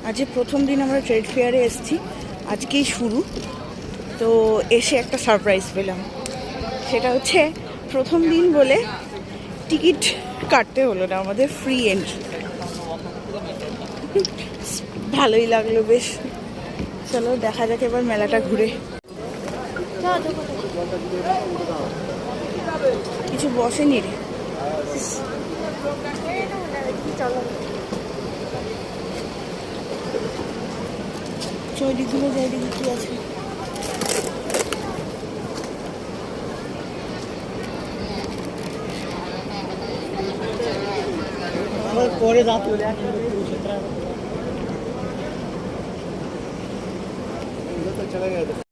আজ প্রথম দিন আমরা ট্রেড ফেয়ারে এসেছি, আজকেই শুরু। তো এসে একটা সারপ্রাইজ পেলাম, সেটা হচ্ছে প্রথম দিন বলে টিকিট কাটতে হলো না, আমাদের ফ্রি এন্ট্রি। ভালোই লাগলো বেশ। চলো দেখা যাক এবার মেলাটা ঘুরে। কিছু বসেনি রে। চৈদিকগুলো যাই দেখি কি আছে। পরে চলে গেছে।